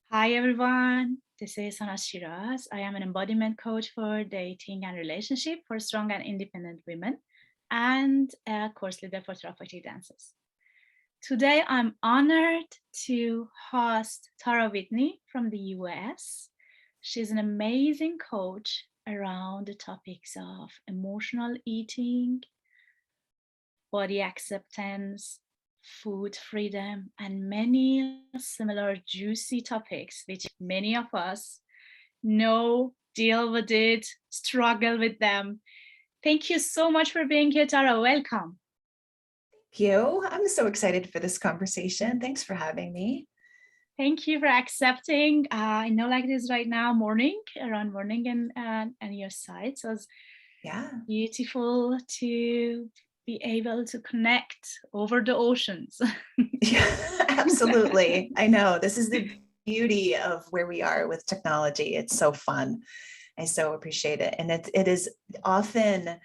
Hi everyone, this is Sanaz Shiraz. I am an embodiment coach for dating and relationship for strong and independent women and a course leader for therapeutic dances. Today I'm honored to host Tara Whitney from the US. She's an amazing coach around the topics of emotional eating, body acceptance, food freedom, and many similar juicy topics which many of us know, deal with it, struggle with them. Thank you so much for being here, Tara. Welcome. You. I'm so excited for this conversation. Thanks for having me. Thank you for accepting. I know like this right now, morning, around morning and your side. So it's Yeah, beautiful to be able to connect over the oceans. yeah, absolutely. I know this is the beauty of where we are with technology. It's so fun. I so appreciate it. And it is often,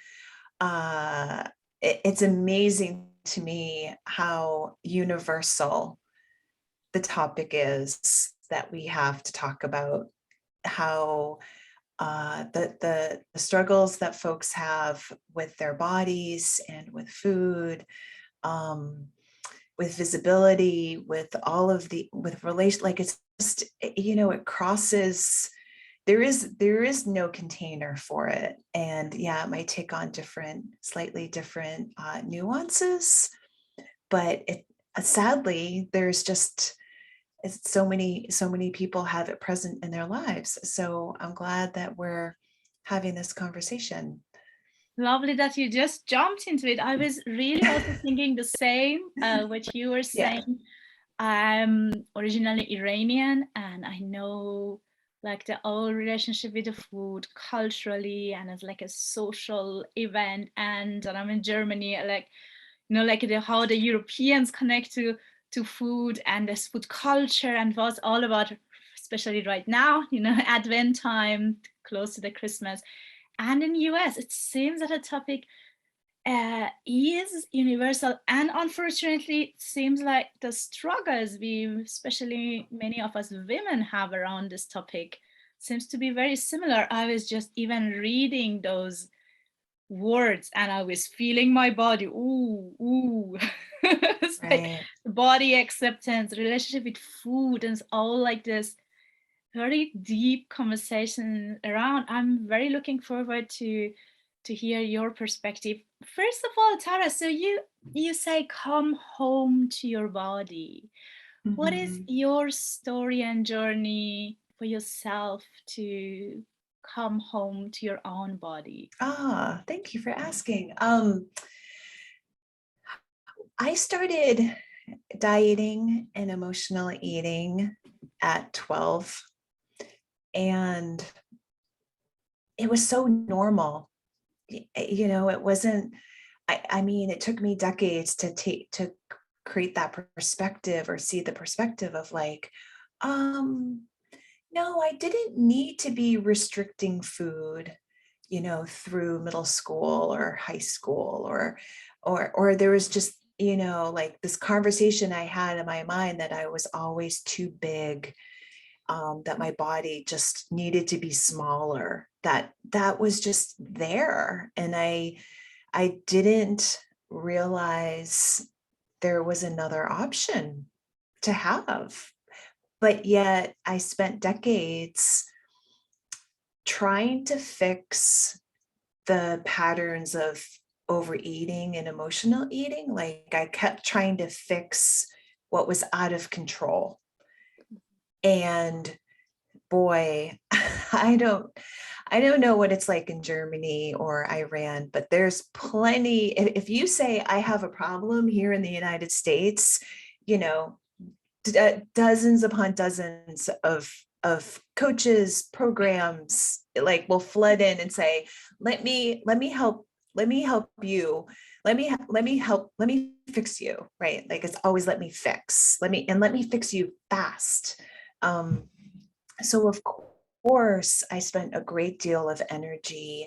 it's amazing to me how universal the topic is that we have to talk about, how the struggles that folks have with their bodies and with food, um, with visibility, with all of with relation, like it's just, it crosses. There is no container for it, and yeah, it might take on slightly different nuances, but sadly there's just so many people have it present in their lives. So I'm glad that we're having this conversation. Lovely that you just jumped into it. I was really also thinking the same, what you were Yeah. saying. I'm originally Iranian, and I know like the whole relationship with the food culturally and as like a social event. And I'm in Germany, like like how the Europeans connect to food and this food culture and what's all about, especially right now, Advent time, close to the Christmas. And in US, it seems that a topic is universal, and unfortunately it seems like the struggles we, especially many of us women, have around this topic seems to be very similar. I was just even reading those words and I was feeling my body, ooh. It's like Right. body acceptance, relationship with food, and it's all like this very deep conversation around. I'm very looking forward to hear your perspective. First of all, Tara, so you say come home to your body. What is Mhm. your story and journey for yourself to come home to your own body? Thank you for asking. I started dieting and emotional eating at 12, and it was so normal. It wasn't, I mean, it took me decades to create that perspective, or see the perspective of like, um, no, I didn't need to be restricting food, through middle school or high school, or there was just, like this conversation I had in my mind that I was always too big, that my body just needed to be smaller, that was just there. And I didn't realize there was another option to have. But yet I spent decades trying to fix the patterns of overeating and emotional eating. Like I kept trying to fix what was out of control. And boy, I don't I don't know what it's like in Germany or Iran, but there's plenty. If you say I have a problem here in the United States, you know, dozens upon dozens of coaches, programs, like will flood in and say, let me help you, let me fix you, right? Like it's always let me fix you fast. um so of course I spent a great deal of energy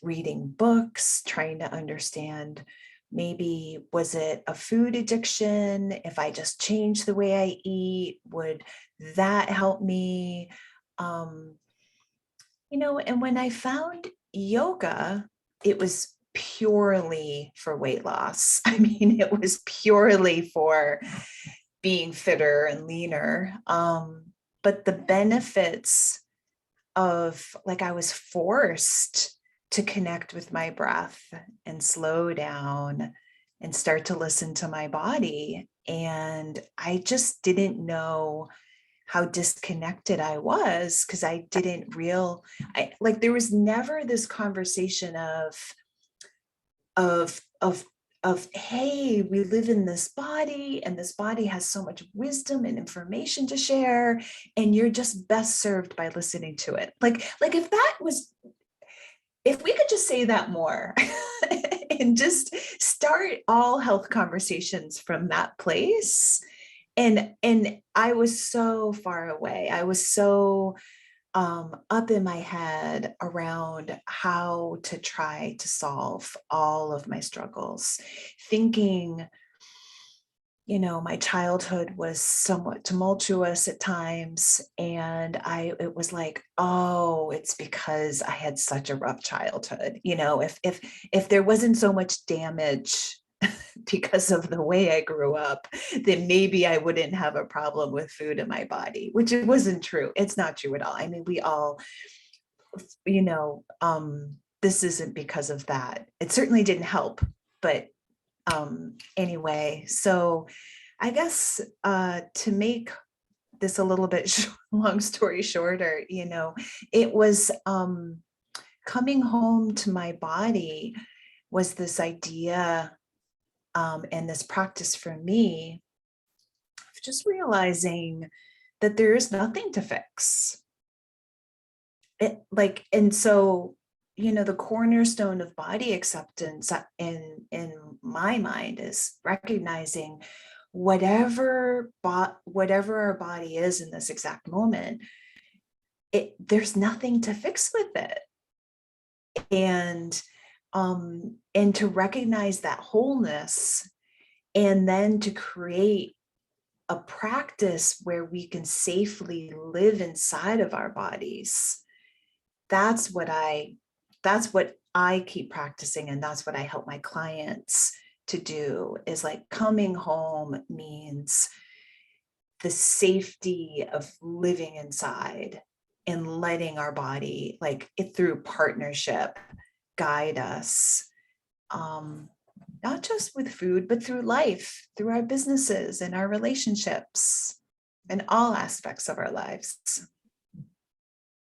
reading books, trying to understand Maybe was it a food addiction? If I just change the way I eat, would that help me? Um, and when I found yoga, it was purely for weight loss. I mean, it was purely for being fitter and leaner. But the benefits of, like, I was forced to connect with my breath and slow down and start to listen to my body. And I just didn't know how disconnected I was, because I didn't there was never this conversation of of hey, we live in this body, and this body has so much wisdom and information to share, and you're just best served by listening to it. Like if we could just say that more and just start all health conversations from that place. And I was so far away. I was so up in my head around how to try to solve all of my struggles, thinking, my childhood was somewhat tumultuous at times. And it was like, oh, it's because I had such a rough childhood. If there wasn't so much damage because of the way I grew up, then maybe I wouldn't have a problem with food in my body, which it wasn't true. It's not true at all. I mean, we all, this isn't because of that. It certainly didn't help, but anyway, so I guess to make this a little bit long story shorter, it was coming home to my body was this idea and this practice for me of just realizing that there is nothing to fix. And so, the cornerstone of body acceptance in my mind is recognizing whatever our body is in this exact moment, there's nothing to fix with it. And to recognize that wholeness, and then to create a practice where we can safely live inside of our bodies. That's what I keep practicing, and that's what I help my clients to do, is like coming home means the safety of living inside and letting our body, like it through partnership, guide us, not just with food, but through life, through our businesses and our relationships and all aspects of our lives.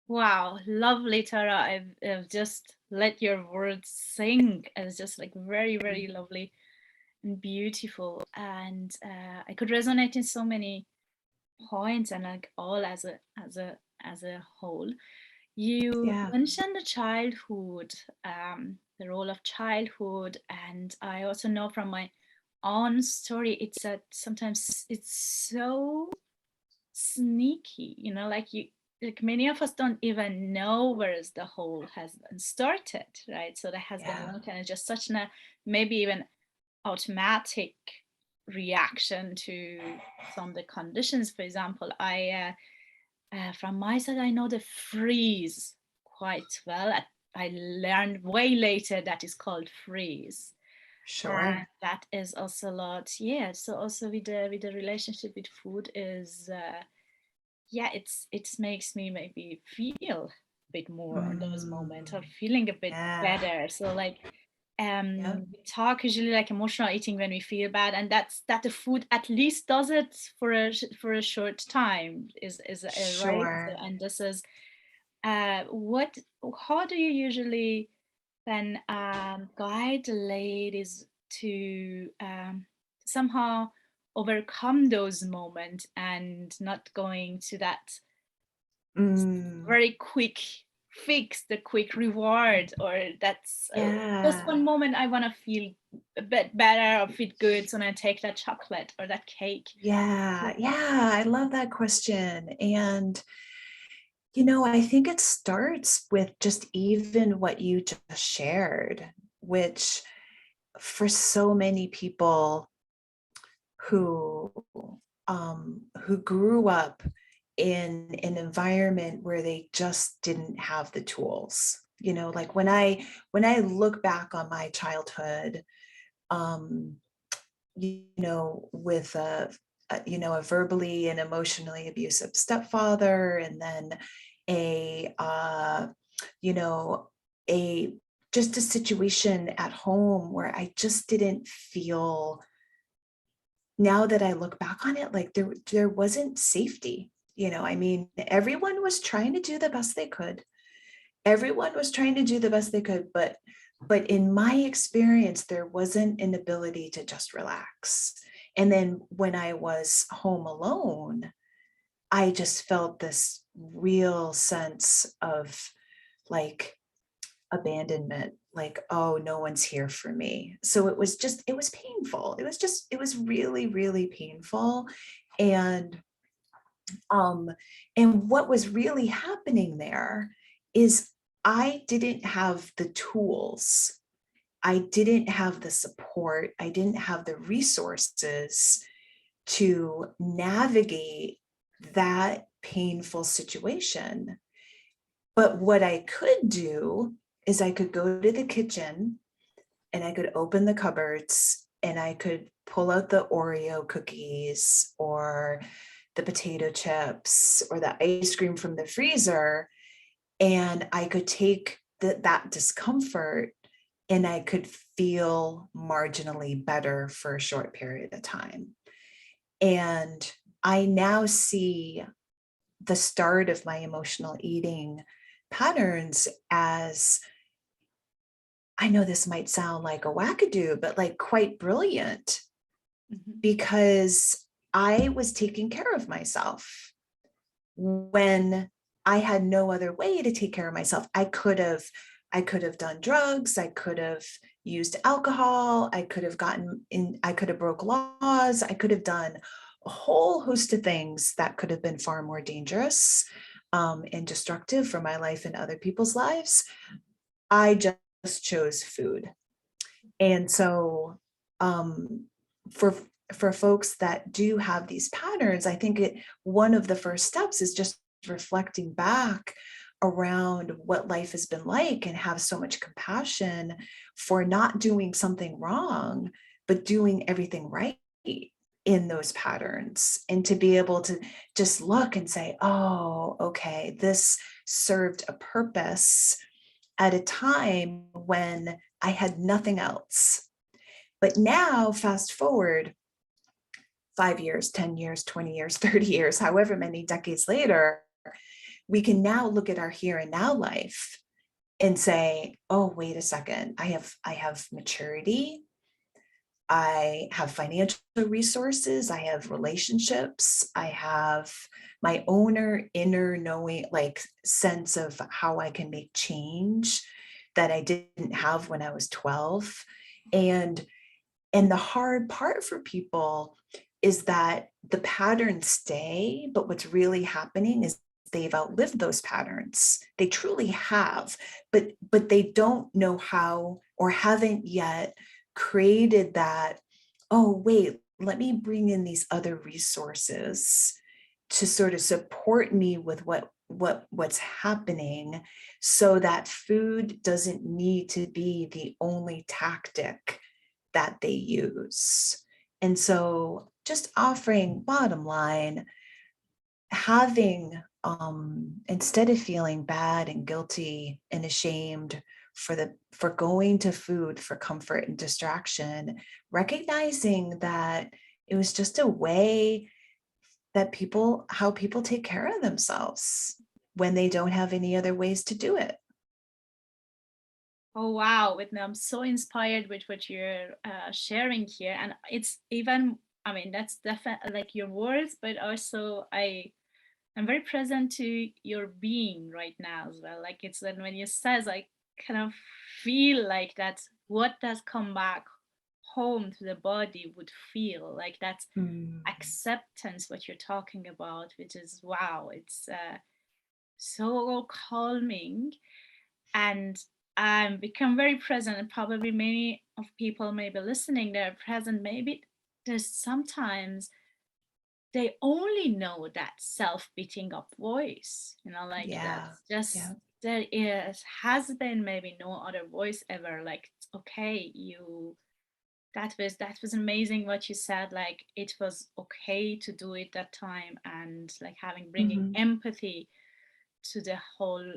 Wow, lovely, Tara. I've just let your words sing. It's just like very, very lovely and beautiful. And I could resonate in so many points, and like all as a whole. You Yeah. mentioned the childhood, the role of childhood, and I also know from my own story, it's that sometimes it's so sneaky, like many of us don't even know where the hole has been started, right? So there has been a Yeah. long time, it's just such a maybe even automatic reaction to some of the conditions. For example, I from my side, I know the freeze quite well. I learned way later that is called freeze. And Sure. that is also a lot, yeah. So also with the relationship with food is yeah, it makes me maybe feel a bit more on those moments, or feeling a bit Yeah. better. So like Yeah. we talk usually like emotional eating when we feel bad, and that the food at least does it for a short time is right. So, Sure. and this is what how do you usually then guide the ladies to somehow overcome those moments and not going to that Mm, very quick fix, the quick reward, or that's just one yeah. moment I want to feel a bit better or feel good, so I take that chocolate or that cake. Yeah. Yeah. I love that question. And, I think it starts with just even what you just shared, which for so many people who who grew up in an environment where they just didn't have the tools. Like when I look back on my childhood, um, with a verbally and emotionally abusive stepfather, and then a you know a just a situation at home where I just didn't feel, now that I look back on it, like there wasn't safety. I mean, everyone was trying to do the best they could. Everyone was trying to do the best they could, but in my experience, there wasn't an ability to just relax. And then when I was home alone, I just felt this real sense of like abandonment, like, oh, no one's here for me. So it was painful. It was really, really painful. And um and what was really happening there is I didn't have the tools, I didn't have the support, I didn't have the resources to navigate that painful situation. But what I could do is I could go to the kitchen and I could open the cupboards and I could pull out the Oreo cookies or the potato chips or the ice cream from the freezer. And I could take that discomfort and I could feel marginally better for a short period of time. And I now see the start of my emotional eating patterns as, I know this might sound like a wackadoo, but like quite brilliant, because I was taking care of myself when I had no other way to take care of myself. I could have done drugs, I could have used alcohol, I could have broke laws, I could have done a whole host of things that could have been far more dangerous and destructive for my life and other people's lives. I just chose food. And so for folks that do have these patterns, I think one of the first steps is just reflecting back around what life has been like and have so much compassion for not doing something wrong, but doing everything right in those patterns, and to be able to just look and say, oh, okay, this served a purpose at a time when I had nothing else. But now, fast forward 5 years, 10 years, 20 years, 30 years, however many decades later, we can now look at our here and now life and say, oh, wait a second, I have maturity, I have financial resources, I have relationships, I have my own inner knowing, like sense of how I can make change that I didn't have when I was 12. And the hard part for people is that the patterns stay, but what's really happening is they've outlived those patterns. They truly have, but they don't know how, or haven't yet created that, oh, wait, let me bring in these other resources to sort of support me with what's happening, so that food doesn't need to be the only tactic that they use. And so just offering, bottom line, having instead of feeling bad and guilty and ashamed for going to food for comfort and distraction, recognizing that it was just a way that how people take care of themselves when they don't have any other ways to do it. Oh wow, Whitney, I'm so inspired with what you're sharing here, and it's even, I mean, that's definitely like your words, but also I'm very present to your being right now as well. Like it's when you says, I kind of feel like that's what does come back home to the body would feel like. That's Mm. acceptance, what you're talking about, which is wow, it's so calming. And become very present, and probably many of people maybe listening, they're present. Maybe there's sometimes they only know that self-beating up voice, like Yeah. that's just, Yeah. there is has been maybe no other voice ever, like it's okay, that was amazing what you said, like it was okay to do it that time, and like bringing Mhm. empathy to the whole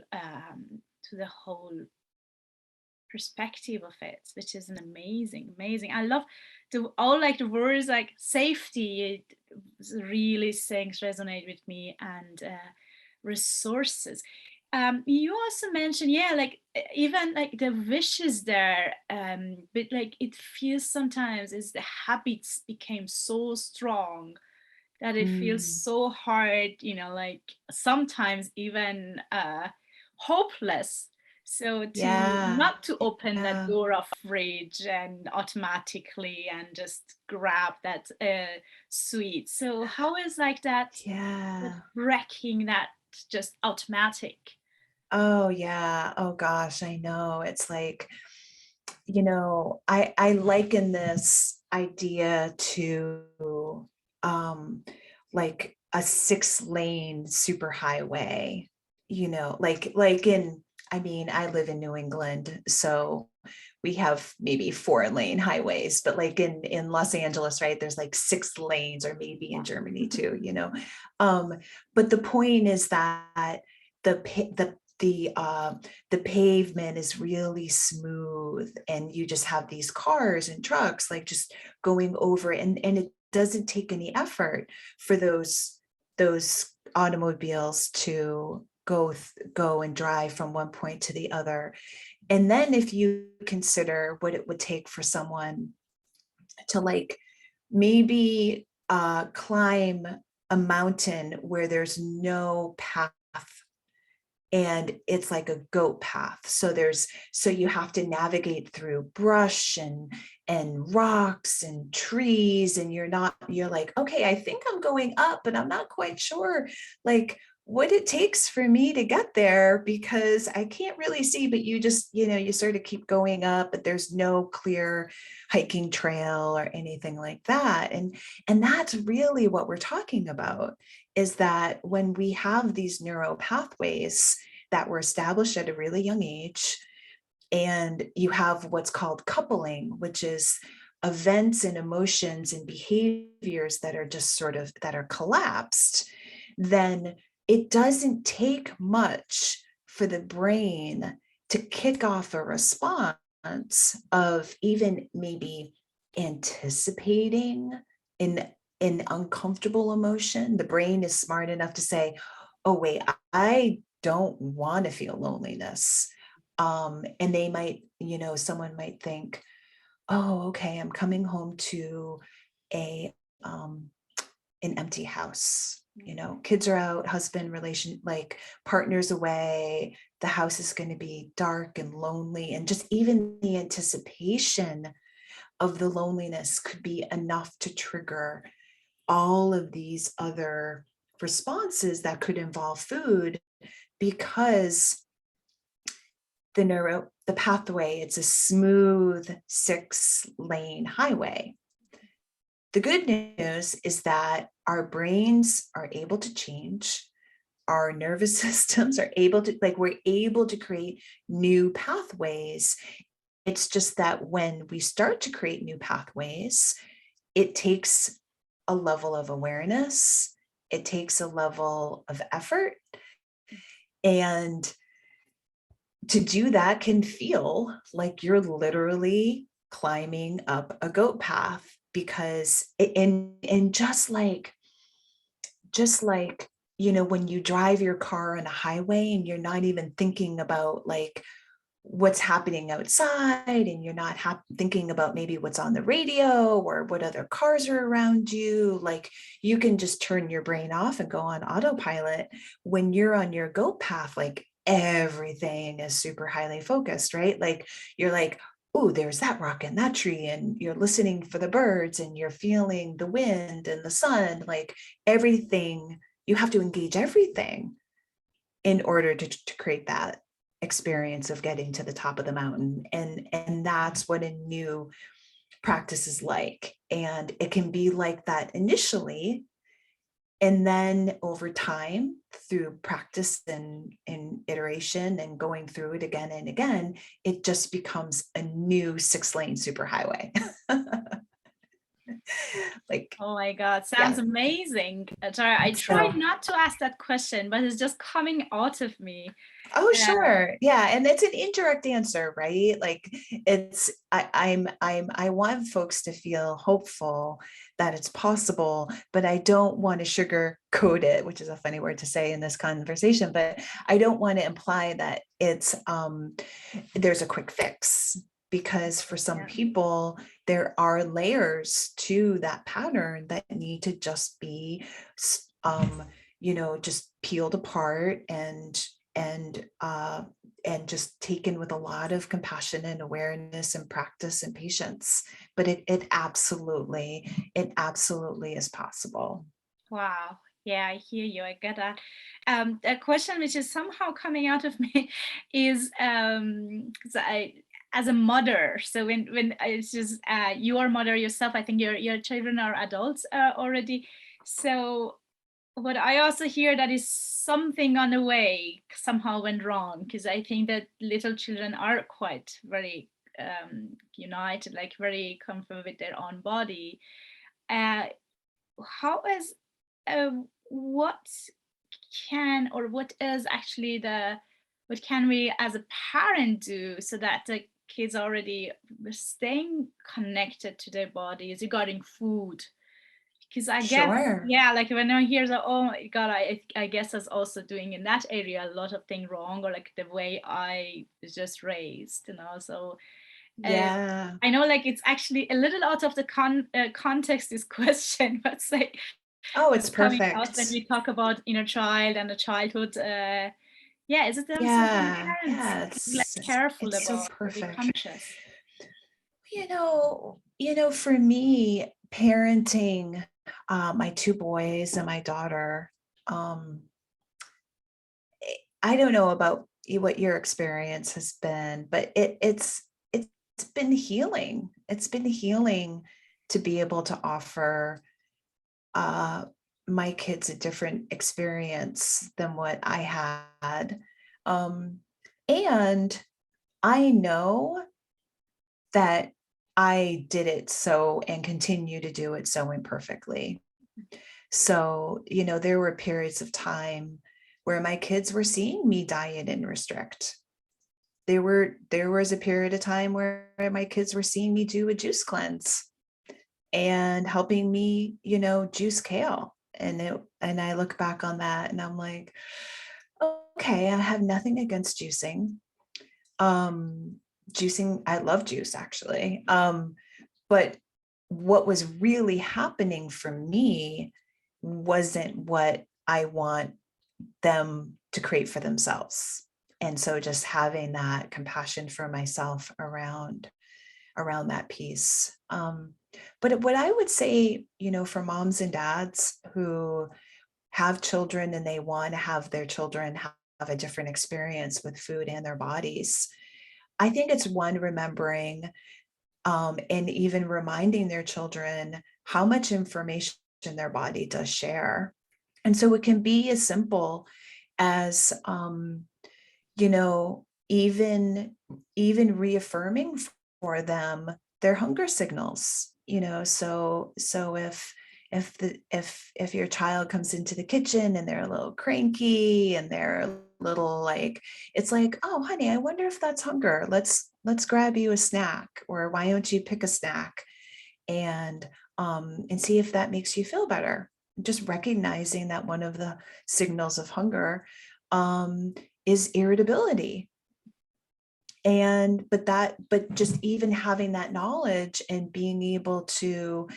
perspective of it, which is an amazing. I love all like the words like safety. It really things resonate with me, and resources. You also mentioned, yeah, like even like the wishes there, but like it feels sometimes is the habits became so strong that it feels Mm. so hard, like sometimes even hopeless. So to Yeah. not to open that Yeah. door of fridge and automatically and just grab that sweet. So how is like that Yeah. wrecking that just automatic? Oh yeah. Oh gosh, I know. It's like, I liken this idea to like a 6-lane superhighway, like in, I mean, I live in New England, so we have maybe 4-lane highways, but like in Los Angeles, right, there's like 6 lanes, or maybe in Germany too, um but the point is that the pavement is really smooth, and you just have these cars and trucks like just going over it, and it doesn't take any effort for those automobiles to go and drive from one point to the other. And then if you consider what it would take for someone to like maybe climb a mountain where there's no path, and it's like a goat path, so you have to navigate through brush and rocks and trees, and you're like, okay, I think I'm going up, but I'm not quite sure like what it takes for me to get there, because I can't really see. But you just, you sort of keep going up, but there's no clear hiking trail or anything like that. And that's really what we're talking about, is that when we have these neural pathways that were established at a really young age, and you have what's called coupling, which is events and emotions and behaviors that are just sort of that are collapsed, then it doesn't take much for the brain to kick off a response of even maybe anticipating in an uncomfortable emotion. The brain is smart enough to say, oh wait, I don't want to feel loneliness. And they might, someone might think, oh, okay, I'm coming home to a an empty house. Kids are out, husband, relation, like partners away, the house is going to be dark and lonely, and just even the anticipation of the loneliness could be enough to trigger all of these other responses that could involve food, because the pathway, it's a smooth 6-lane highway. The good news is that our brains are able to change, our nervous systems are able to, like, we're able to create new pathways. It's just that when we start to create new pathways, it takes a level of awareness, it takes a level of effort, and to do that can feel like you're literally climbing up a goat path, because and just like when you drive your car on a highway and you're not even thinking about like what's happening outside, and you're not thinking about maybe what's on the radio or what other cars are around you, like you can just turn your brain off and go on autopilot. When you're on your goat path, like everything is super highly focused, right? Like you're like, oh, there's that rock and that tree, and you're listening for the birds, and you're feeling the wind and the sun, like everything. You have to engage everything in order to create that experience of getting to the top of the mountain. And that's what a new practice is like. And it can be like that initially. And then over time, through practice and iteration and going through it again and again, it just becomes a new 6-lane superhighway. Like, Oh my God, sounds yeah. amazing. Tara, I tried So, not to ask that question, but it's just coming out of me. oh, Uh, sure. Yeah. And it's an indirect answer, right? Like I want folks to feel hopeful that it's possible, but I don't want to sugarcoat it, which is a funny word to say in this conversation, but I don't want to imply that it's, there's a quick fix, because for some yeah. people, there are layers to that pattern that need to just be, just peeled apart and just taken with a lot of compassion and awareness and practice and patience. But it absolutely is possible. Wow. Yeah, I hear you. I get that. A question which is somehow coming out of me is, 'cause as a mother, so when it's just you are mother yourself, I think your children are adults already. So what I also hear that is something on the way somehow went wrong, because I think that little children are quite very united, like very comfortable with their own body. Uh, how is what can or what is actually what can we as a parent do so that the kids already staying connected to their bodies regarding food? Because I guess, Sure. yeah, like when I hear that, oh my God, I guess I was also doing in that area a lot of things wrong, or like the way I was just raised, so uh, Yeah. I know like it's actually a little out of the context, this question, but it's like Oh, it's coming out when perfect. we talk about inner child and the childhood. Yeah, is it something Yeah. parents Yeah. can be like careful It's so about or be perfect. conscious? For me, parenting my two boys and my daughter, um, I don't know about what your experience has been, but it's been healing. It's been healing to be able to offer uh, my kids a different experience than what I had. Um, and I know that I did it so and continue to do it so imperfectly. So, there were periods of time where my kids were seeing me diet and restrict. There was a period of time where my kids were seeing me do a juice cleanse and helping me, juice kale. And I look back on that and I'm like, okay, I have nothing against juicing. Um, Juicing, I love juice actually. But what was really happening for me wasn't what I want them to create for themselves. And so just having that compassion for myself around that piece. But what I would say, for moms and dads who have children and they want to have their children have a different experience with food and their bodies, I think it's one, remembering and even reminding their children how much information their body does share. And so it can be as simple as, you know, even reaffirming for them their hunger signals. So if your child comes into the kitchen and they're a little cranky and they're a little like, it's like, oh honey, I wonder if that's hunger. Let's grab you a snack, or why don't you pick a snack and see if that makes you feel better. Just recognizing that one of the signals of hunger is irritability. But just even having that knowledge and being able to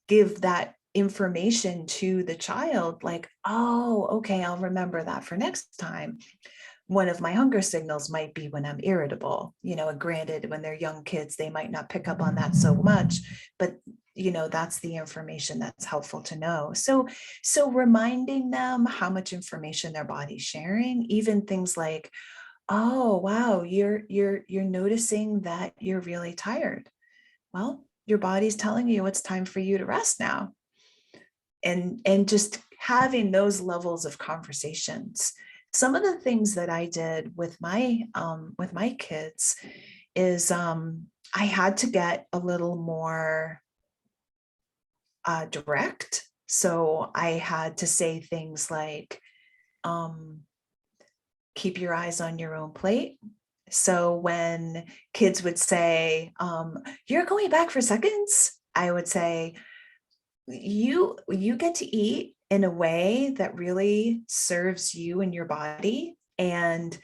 give that information to the child, like, oh, okay, I'll remember that for next time. One of my hunger signals might be when I'm irritable, and granted, when they're young kids, they might not pick up on that so much, but that's the information that's helpful to know. So reminding them how much information their body's sharing, even things like, oh, wow, you're noticing that you're really tired. Well, your body's telling you it's time for you to rest now. And just having those levels of conversations. Some of the things that I did with my kids is I had to get a little more direct. So I had to say things like, um, keep your eyes on your own plate. So when kids would say, you're going back for seconds, I would say, you get to eat in a way that really serves you and your body. And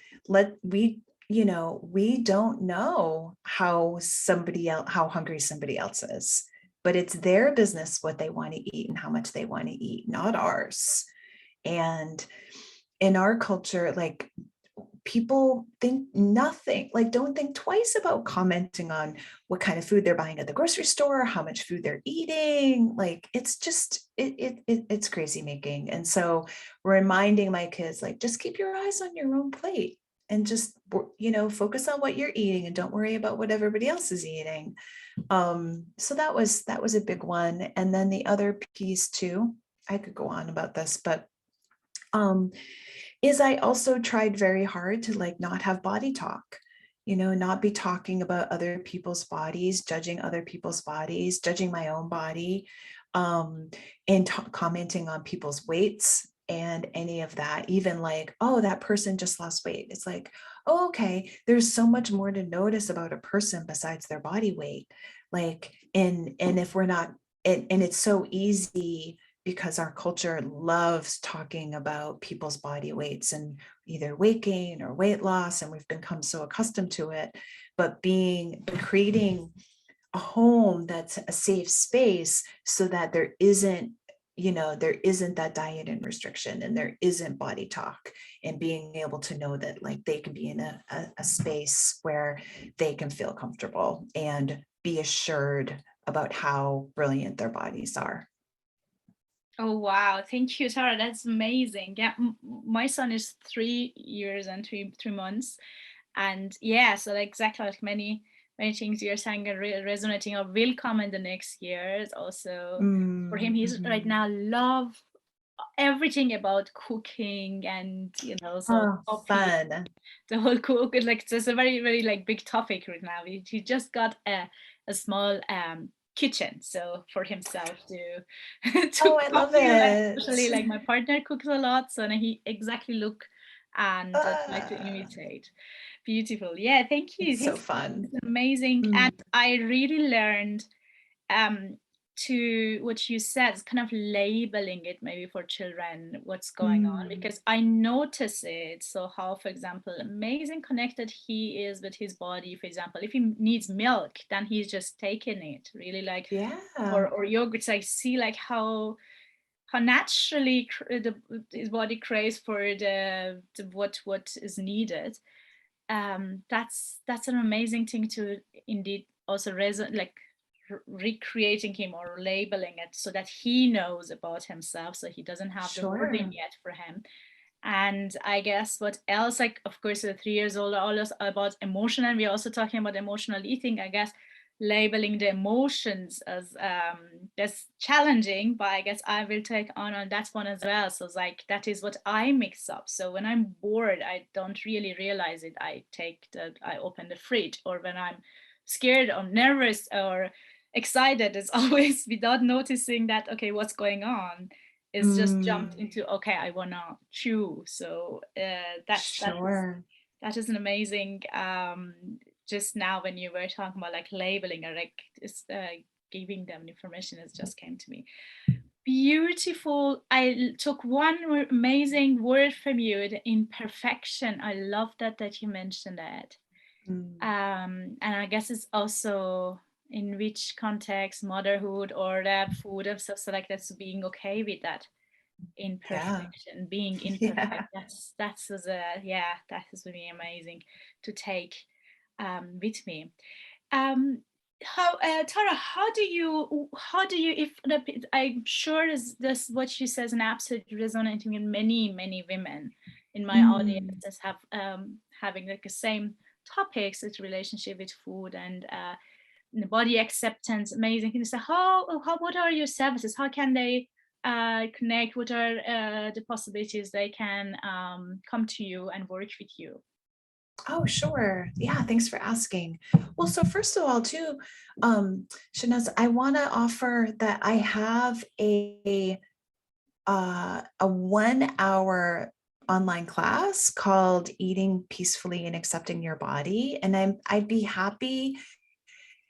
we don't know how hungry somebody else is, but it's their business what they want to eat and how much they want to eat, not ours. And in our culture, like, people think nothing, like, don't think twice about commenting on what kind of food they're buying at the grocery store, how much food they're eating. Like, it's just it's crazy making. And so reminding my kids, like, just keep your eyes on your own plate and just focus on what you're eating and don't worry about what everybody else is eating. So that was a big one. And then the other piece too, I could go on about this, but um is I also tried very hard to, like, not have body talk, not be talking about other people's bodies, judging other people's bodies, judging my own body, um, and commenting on people's weights and any of that. Even like, oh, that person just lost weight. It's like, oh, okay, there's so much more to notice about a person besides their body weight. Like, and if we're not, and it's so easy because our culture loves talking about people's body weights and either weight gain or weight loss, and we've become so accustomed to it. But creating a home that's a safe space so that there isn't that diet and restriction, and there isn't body talk, and being able to know that, like, they can be in a space where they can feel comfortable and be assured about how brilliant their bodies are. Oh wow, thank you, Tara. That's amazing. Yeah, my son is 3 years and three months, and yeah, so like exactly like many things you're saying are resonating or will come in the next years. Also, for him, he's right Mm-hmm. now love everything about cooking and so Oh, coffee, fun. the whole cook, like it's a very very like big topic right now. He just got a small kitchen so for himself to to Oh, I love copy, like it. especially like my partner cooks a lot, so now he exactly look and try to Ah, imitate. Beautiful. Yeah, thank you. it's so Thanks. fun. It's amazing. And Mm, I really learned um to what you said, kind of labeling it maybe for children what's going on, mm, because I notice it. So how, for example, amazing connected he is with his body. For example, if he needs milk, then he's just taking it really, like, yeah, or yogurts. I see like how naturally his body craves for the what is needed. That's an amazing thing to indeed also like recreating him or labeling it so that he knows about himself, so he doesn't have the wording sure. yet for him. And I guess what else, like, of course, the 3 years old are all about emotion, and we're also talking about emotional eating. I guess labeling the emotions as that's challenging, but I guess I will take on that one as well. So it's like that is what I mix up. So when I'm bored, I don't really realize it. I open the fridge, or when I'm scared or nervous or excited, it's always without noticing that, okay, what's going on, is just jumped Mm, into, okay, I wanna chew. So sure. that is an amazing. Just now when you were talking about like labeling or like giving them information, it just came to me. Beautiful. I took one amazing word from you, the imperfection. I love that you mentioned that. Mm, And I guess it's also in which context, motherhood or the food and stuff, so like that's being okay with that yeah, imperfection, being yeah. imperfect. That's was a yeah, that is really amazing to take with me. Um, how Tara, how do you if I'm sure this what she says and absolutely resonating with many women in my audience Mm, that have having like the same topics with relationship with food and the body acceptance. Amazing. Can you say how what are your services? How can they connect? What are the possibilities they can come to you and work with you? Oh, sure. Yeah, thanks for asking. Well, so first of all, too, Shiraz, I want to offer that I have a 1 hour online class called Eating Peacefully and Accepting Your Body. And I'd be happy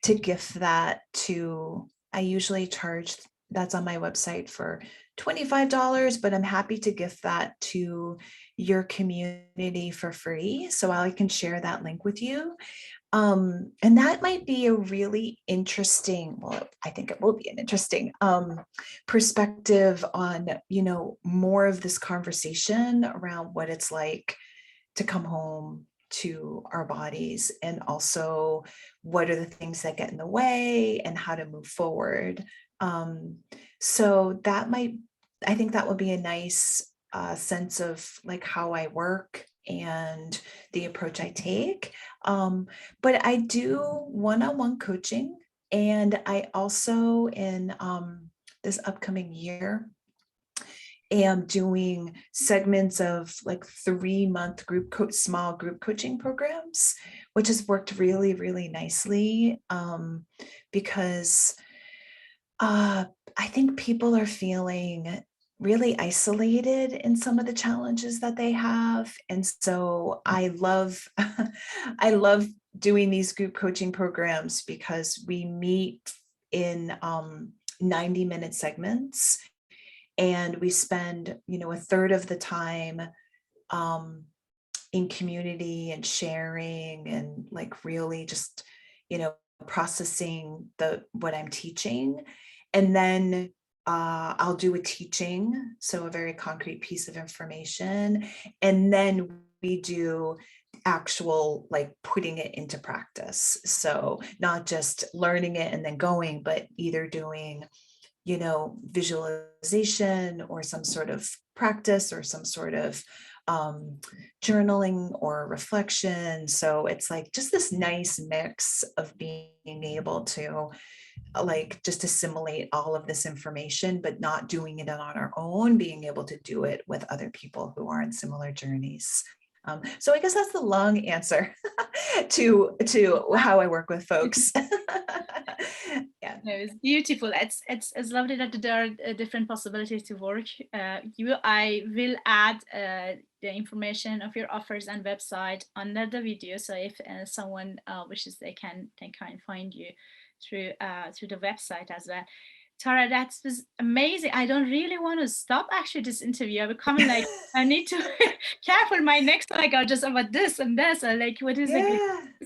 to gift that to, I usually charge, that's on my website for $25, but I'm happy to gift that to your community for free. So I can share that link with you. And that might be a really interesting, well, I think it will be an interesting perspective on, more of this conversation around what it's like to come home to our bodies, and also what are the things that get in the way and how to move forward. So I think that would be a nice sense of like how I work and the approach I take. But I do one-on-one coaching, and I also in this upcoming year am doing segments of like 3-month small group coaching programs, which has worked really, really nicely, because I think people are feeling really isolated in some of the challenges that they have. And so I love, I love doing these group coaching programs because we meet in 90-minute segments, and we spend, a third of the time in community and sharing and like really just, processing what I'm teaching. And then I'll do a teaching, so a very concrete piece of information. And then we do actual like putting it into practice. So not just learning it and then going, but either doing visualization or some sort of practice or some sort of journaling or reflection. So it's like just this nice mix of being able to like just assimilate all of this information, but not doing it on our own, being able to do it with other people who are in similar journeys. So I guess that's the long answer to how I work with folks. Yeah. No, it's beautiful. It's lovely that there are different possibilities to work. I will add the information of your offers and website under the video. So if someone wishes, they can find you through the website as well. Tara, that was amazing. I don't really want to stop actually this interview. I'm becoming like I need to careful my next like are just about this and this or like what is like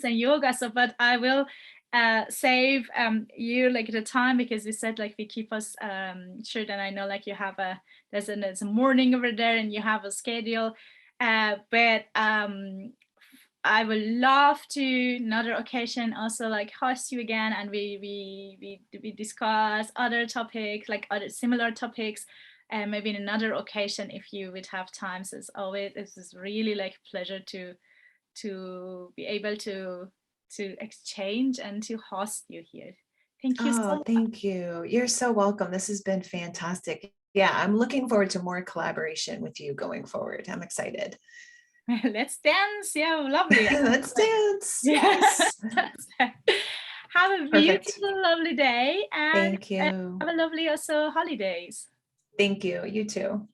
and yoga. So but I will save you like the time, because you said like we keep us short, and I know like you have there's a morning over there and you have a schedule, but I would love to another occasion also like host you again, and we discuss other topics, like other similar topics, and maybe in another occasion if you would have time. So it's really like a pleasure to be able to exchange and to host you here. Thank you so Thank you. You're so welcome. This has been fantastic. Yeah, I'm looking forward to more collaboration with you going forward. I'm excited. much. Let's dance. Yeah, lovely. Let's dance. Yes. Have a beautiful, lovely day, and Thank you. have a lovely also holidays. Thank you. You too.